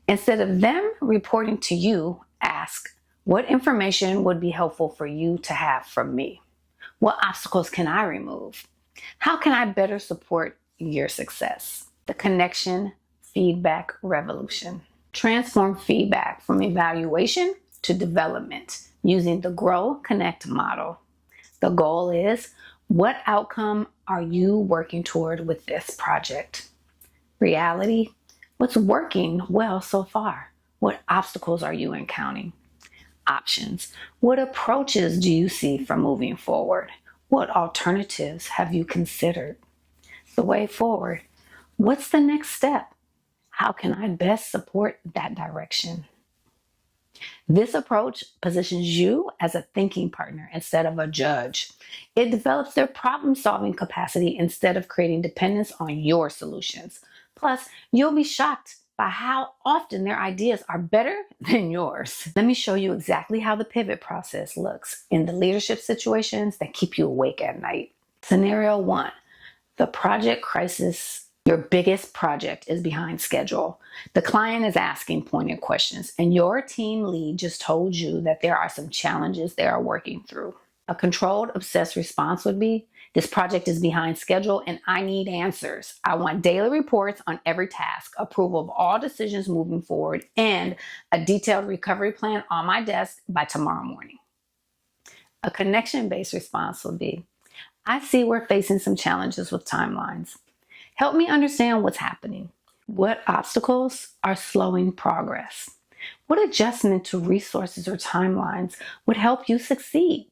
Instead of them reporting to you, ask, what information would be helpful for you to have from me? What obstacles can I remove? How can I better support your success? The connection feedback revolution. Transform feedback from evaluation to development using the Grow Connect model. The goal is, what outcome are you working toward with this project? Reality, what's working well so far? What obstacles are you encountering? Options, what approaches do you see for moving forward? What alternatives have you considered? The way forward, what's the next step? How can I best support that direction? This approach positions you as a thinking partner instead of a judge. It develops their problem-solving capacity instead of creating dependence on your solutions. Plus, you'll be shocked by how often their ideas are better than yours. Let me show you exactly how the pivot process looks in the leadership situations that keep you awake at night. Scenario 1, the project crisis. Your biggest project is behind schedule. The client is asking pointed questions, and your team lead just told you that there are some challenges they are working through. A controlled, obsessed response would be, this project is behind schedule and I need answers. I want daily reports on every task, approval of all decisions moving forward, and a detailed recovery plan on my desk by tomorrow morning. A connection-based response would be, I see we're facing some challenges with timelines. Help me understand what's happening. What obstacles are slowing progress? What adjustment to resources or timelines would help you succeed?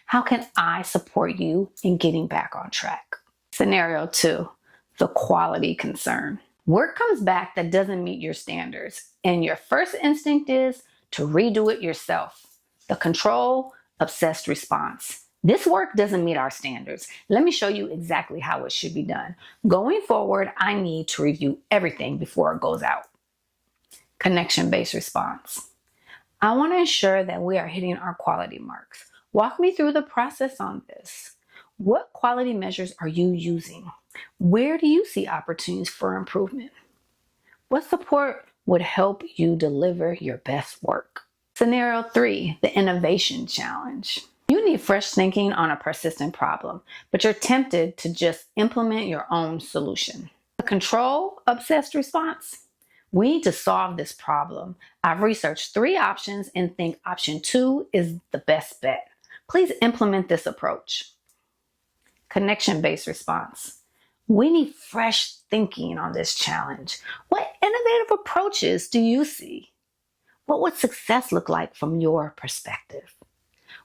How can I support you in getting back on track? Scenario 2, the quality concern. Work comes back that doesn't meet your standards, and your first instinct is to redo it yourself. The control, obsessed response. This work doesn't meet our standards. Let me show you exactly how it should be done. Going forward, I need to review everything before it goes out. Connection-based response. I want to ensure that we are hitting our quality marks. Walk me through the process on this. What quality measures are you using? Where do you see opportunities for improvement? What support would help you deliver your best work? Scenario 3, the innovation challenge. You need fresh thinking on a persistent problem, but you're tempted to just implement your own solution. The control obsessed response. We need to solve this problem. I've researched 3 options and think option 2 is the best bet. Please implement this approach. Connection-based response. We need fresh thinking on this challenge. What innovative approaches do you see? What would success look like from your perspective?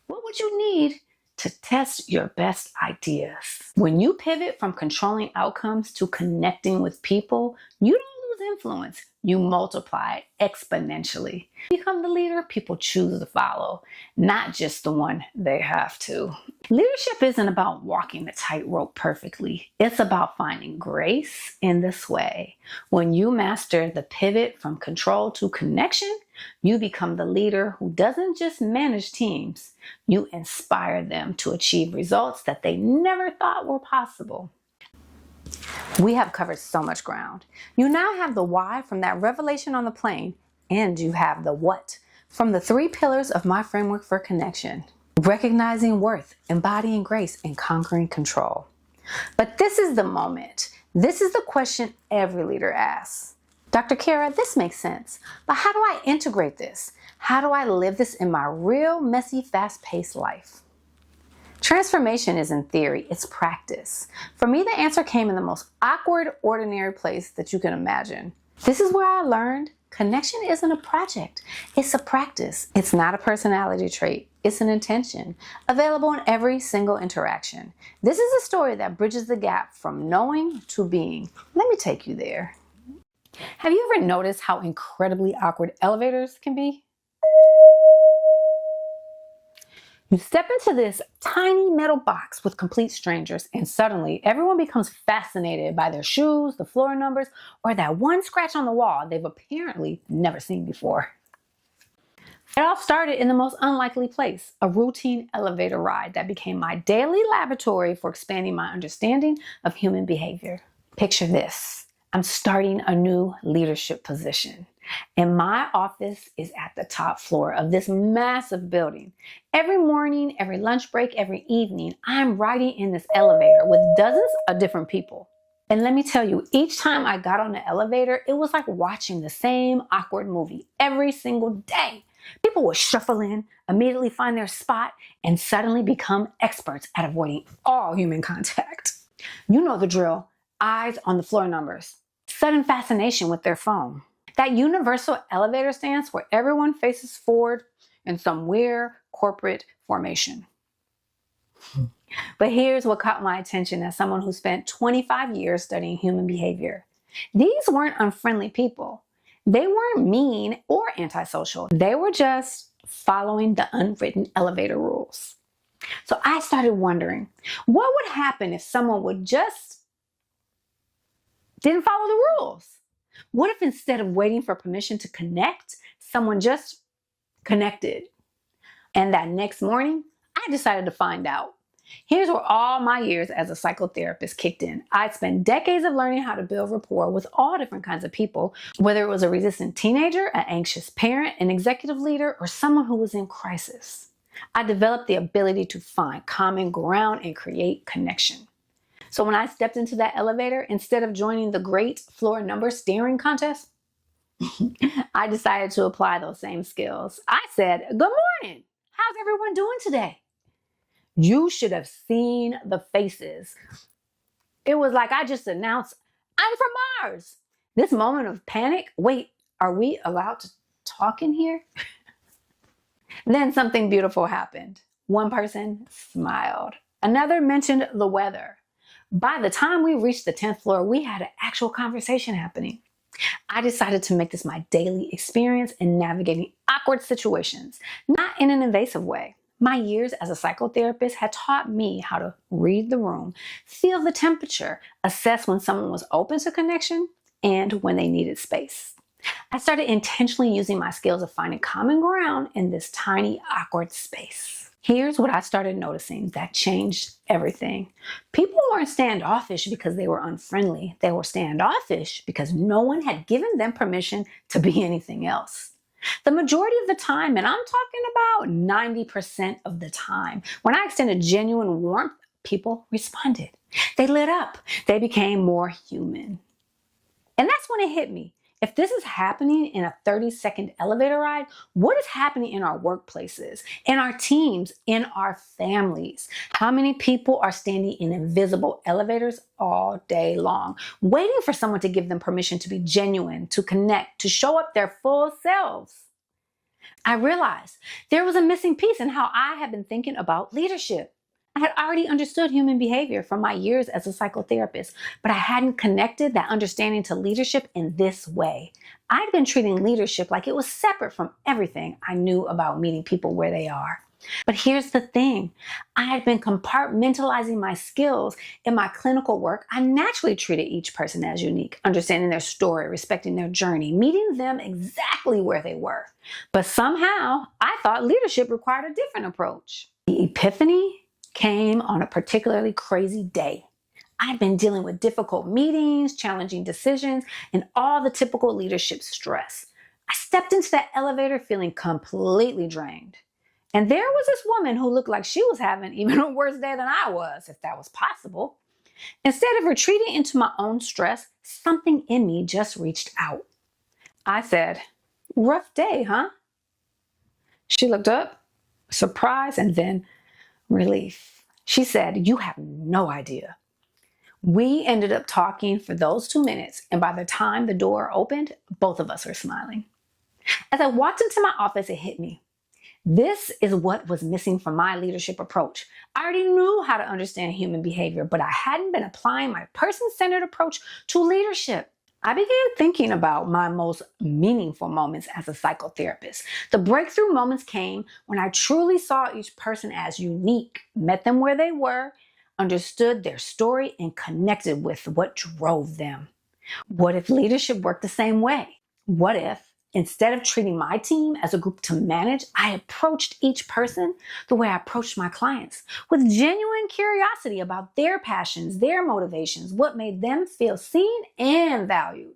What would you need to test your best ideas? When you pivot from controlling outcomes to connecting with people, you don't lose influence. You multiply exponentially. Become the leader people choose to follow, not just the one they have to. Leadership isn't about walking the tightrope perfectly. It's about finding grace in the sway. When you master the pivot from control to connection, you become the leader who doesn't just manage teams. You inspire them to achieve results that they never thought were possible. We have covered so much ground. You now have the why from that revelation on the plane, and you have the what from the 3 pillars of my framework for connection. Recognizing worth, embodying grace, and conquering control. But this is the moment. This is the question every leader asks. Dr. Kara, this makes sense, but how do I integrate this? How do I live this in my real, messy, fast-paced life? Transformation is in theory, it's practice. For me, the answer came in the most awkward, ordinary place that you can imagine. This is where I learned connection isn't a project, it's a practice. It's not a personality trait, it's an intention, available in every single interaction. This is a story that bridges the gap from knowing to being. Let me take you there. Have you ever noticed how incredibly awkward elevators can be? You step into this tiny metal box with complete strangers, and suddenly everyone becomes fascinated by their shoes, the floor numbers, or that one scratch on the wall they've apparently never seen before. It all started in the most unlikely place, a routine elevator ride that became my daily laboratory for expanding my understanding of human behavior. Picture this. I'm starting a new leadership position, and my office is at the top floor of this massive building. Every morning, every lunch break, every evening, I'm riding in this elevator with dozens of different people. And let me tell you, each time I got on the elevator, it was like watching the same awkward movie every single day. People would shuffle in, immediately find their spot, and suddenly become experts at avoiding all human contact. You know the drill. Eyes on the floor numbers. Sudden fascination with their phone. That universal elevator stance where everyone faces forward in some weird corporate formation. But here's what caught my attention as someone who spent 25 years studying human behavior. These weren't unfriendly people. They weren't mean or antisocial. They were just following the unwritten elevator rules. So I started wondering, what would happen if someone would just didn't follow the rules? What if instead of waiting for permission to connect, someone just connected? And that next morning, I decided to find out. Here's where all my years as a psychotherapist kicked in. I'd spent decades of learning how to build rapport with all different kinds of people, whether it was a resistant teenager, an anxious parent, an executive leader, or someone who was in crisis. I developed the ability to find common ground and create connection. So when I stepped into that elevator, instead of joining the great floor number staring contest, I decided to apply those same skills. I said, "Good morning. How's everyone doing today?" You should have seen the faces. It was like I just announced, "I'm from Mars." This moment of panic, wait, are we allowed to talk in here? Then something beautiful happened. One person smiled. Another mentioned the weather. By the time we reached the 10th floor, we had an actual conversation happening. I decided to make this my daily experience in navigating awkward situations, not in an invasive way. My years as a psychotherapist had taught me how to read the room, feel the temperature, assess when someone was open to connection and when they needed space. I started intentionally using my skills of finding common ground in this tiny, awkward space. Here's what I started noticing that changed everything. People weren't standoffish because they were unfriendly. They were standoffish because no one had given them permission to be anything else. The majority of the time, and I'm talking about 90% of the time, when I extended genuine warmth, people responded. They lit up. They became more human. And that's when it hit me. If this is happening in a 30-second elevator ride, what is happening in our workplaces, in our teams, in our families? How many people are standing in invisible elevators all day long, waiting for someone to give them permission to be genuine, to connect, to show up their full selves? I realized there was a missing piece in how I had been thinking about leadership. I had already understood human behavior from my years as a psychotherapist, but I hadn't connected that understanding to leadership in this way. I'd been treating leadership like it was separate from everything I knew about meeting people where they are. But here's the thing. I had been compartmentalizing my skills in my clinical work. I naturally treated each person as unique, understanding their story, respecting their journey, meeting them exactly where they were. But somehow, I thought leadership required a different approach. The epiphany came on a particularly crazy day. I'd been dealing with difficult meetings, challenging decisions, and all the typical leadership stress. I stepped into that elevator feeling completely drained. And there was this woman who looked like she was having even a worse day than I was, if that was possible. Instead of retreating into my own stress, something in me just reached out. I said, "Rough day, huh?" She looked up, surprise, and then relief. She said, "You have no idea." We ended up talking for those 2 minutes, and by the time the door opened, both of us were smiling. As I walked into my office, it hit me. This is what was missing from my leadership approach. I already knew how to understand human behavior, but I hadn't been applying my person-centered approach to leadership. I began thinking about my most meaningful moments as a psychotherapist. The breakthrough moments came when I truly saw each person as unique, met them where they were, understood their story, and connected with what drove them. What if leadership worked the same way? What if, instead of treating my team as a group to manage, I approached each person the way I approached my clients, with genuine curiosity about their passions, their motivations, what made them feel seen and valued?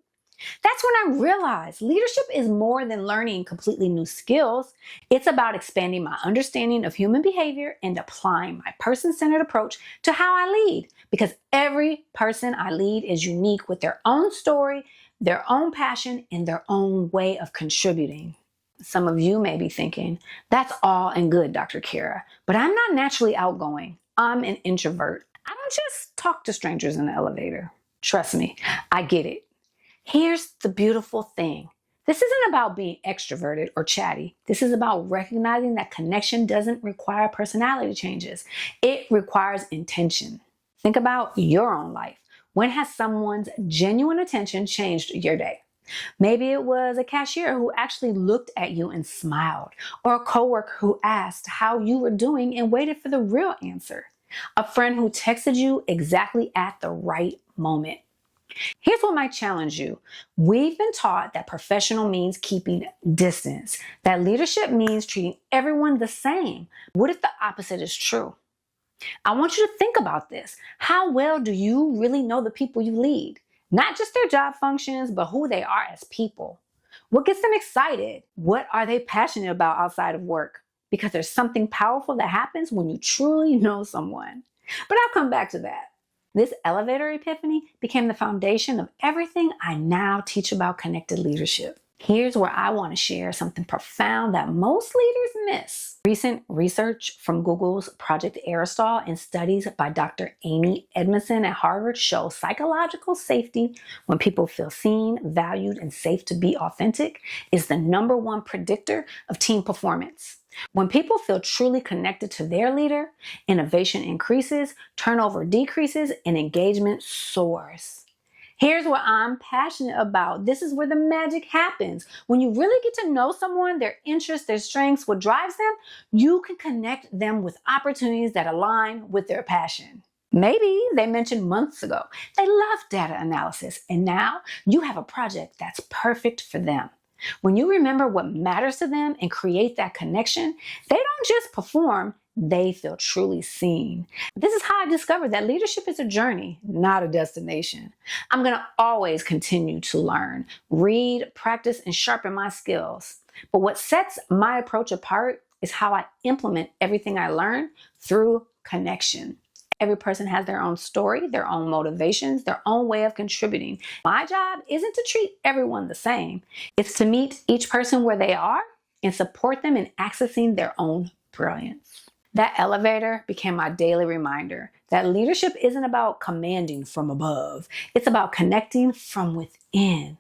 That's when I realized leadership is more than learning completely new skills. It's about expanding my understanding of human behavior and applying my person-centered approach to how I lead. Because every person I lead is unique with their own story, their own passion, and their own way of contributing. Some of you may be thinking, "That's all and good, Dr. Kara, but I'm not naturally outgoing. I'm an introvert. I don't just talk to strangers in the elevator." Trust me, I get it. Here's the beautiful thing. This isn't about being extroverted or chatty. This is about recognizing that connection doesn't require personality changes. It requires intention. Think about your own life. When has someone's genuine attention changed your day? Maybe it was a cashier who actually looked at you and smiled, or a coworker who asked how you were doing and waited for the real answer. A friend who texted you exactly at the right moment. Here's what might challenge you. We've been taught that professional means keeping distance, that leadership means treating everyone the same. What if the opposite is true? I want you to think about this. How well do you really know the people you lead? Not just their job functions, but who they are as people. What gets them excited? What are they passionate about outside of work? Because there's something powerful that happens when you truly know someone. But I'll come back to that. This elevator epiphany became the foundation of everything I now teach about connected leadership. Here's where I want to share something profound that most leaders miss. Recent research from Google's Project Aristotle and studies by Dr. Amy Edmondson at Harvard show psychological safety, when people feel seen, valued, and safe to be authentic, is the #1 predictor of team performance. When people feel truly connected to their leader, innovation increases, turnover decreases, and engagement soars. Here's what I'm passionate about. This is where the magic happens. When you really get to know someone, their interests, their strengths, what drives them, you can connect them with opportunities that align with their passion. Maybe they mentioned months ago they love data analysis, and now you have a project that's perfect for them. When you remember what matters to them and create that connection, they don't just perform, they feel truly seen. This is how I discovered that leadership is a journey, not a destination. I'm going to always continue to learn, read, practice, and sharpen my skills. But what sets my approach apart is how I implement everything I learn through connection. Every person has their own story, their own motivations, their own way of contributing. My job isn't to treat everyone the same. It's to meet each person where they are and support them in accessing their own brilliance. That elevator became my daily reminder that leadership isn't about commanding from above. It's about connecting from within.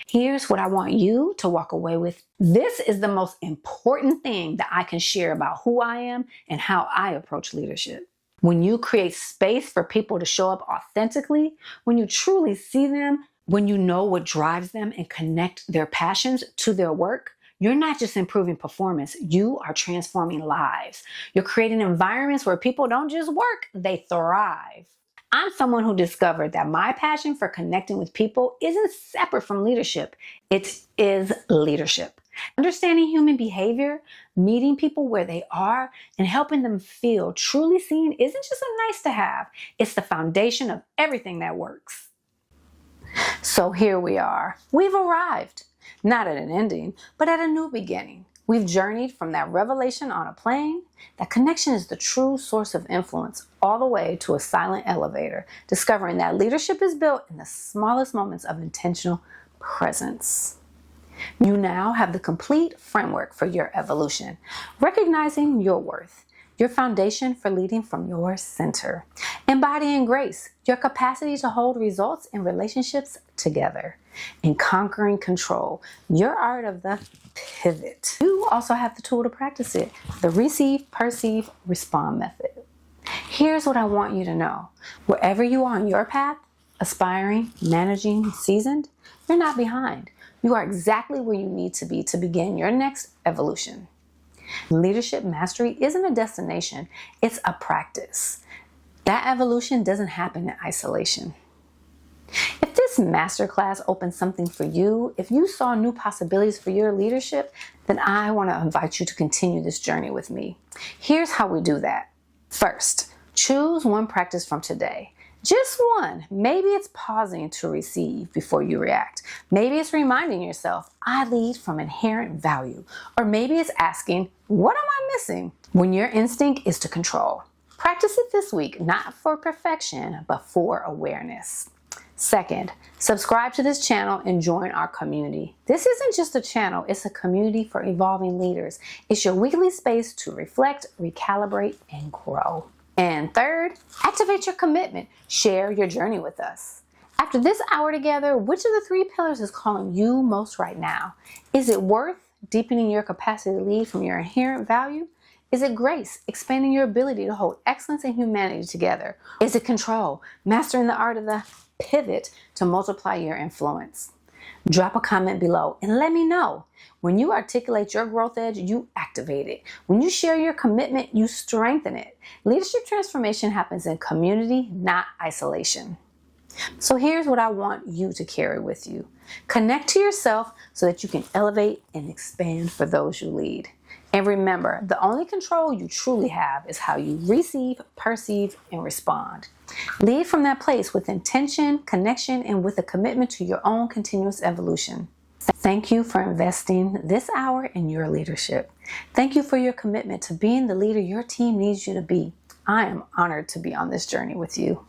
Here's what I want you to walk away with. This is the most important thing that I can share about who I am and how I approach leadership. When you create space for people to show up authentically, when you truly see them, when you know what drives them and connect their passions to their work, you're not just improving performance, you are transforming lives. You're creating environments where people don't just work, they thrive. I'm someone who discovered that my passion for connecting with people isn't separate from leadership. It is leadership. Understanding human behavior, meeting people where they are, and helping them feel truly seen isn't just a nice to have. It's the foundation of everything that works. So here we are. We've arrived. Not at an ending, but at a new beginning. We've journeyed from that revelation on a plane. That connection is the true source of influence, all the way to a silent elevator, discovering that leadership is built in the smallest moments of intentional presence. You now have the complete framework for your evolution, recognizing your worth, your foundation for leading from your center, embodying grace, your capacity to hold results in relationships together, and conquering control, your art of the pivot. You also have the tool to practice it, the receive, perceive, respond method. Here's what I want you to know. Wherever you are on your path, aspiring, managing, seasoned, you're not behind. You are exactly where you need to be to begin your next evolution. Leadership mastery isn't a destination, it's a practice. That evolution doesn't happen in isolation. If this masterclass opened something for you, if you saw new possibilities for your leadership, then I want to invite you to continue this journey with me. Here's how we do that. First, choose one practice from today. Just one. Maybe it's pausing to receive before you react. Maybe it's reminding yourself, I lead from inherent value. Or maybe it's asking, what am I missing? When your instinct is to control. Practice it this week, not for perfection, but for awareness. Second, subscribe to this channel and join our community. This isn't just a channel, it's a community for evolving leaders. It's your weekly space to reflect, recalibrate, and grow. And third, activate your commitment. Share your journey with us. After this hour together, which of the 3 pillars is calling you most right now? Is it worth deepening your capacity to lead from your inherent value? Is it grace, expanding your ability to hold excellence and humanity together? Is it control, mastering the art of the pivot to multiply your influence? Drop a comment below and let me know. When you articulate your growth edge, you activate it. When you share your commitment, you strengthen it. Leadership transformation happens in community, not isolation. So here's what I want you to carry with you. Connect to yourself so that you can elevate and expand for those you lead. And remember, the only control you truly have is how you receive, perceive, and respond. Lead from that place with intention, connection, and with a commitment to your own continuous evolution. Thank you for investing this hour in your leadership. Thank you for your commitment to being the leader your team needs you to be. I am honored to be on this journey with you.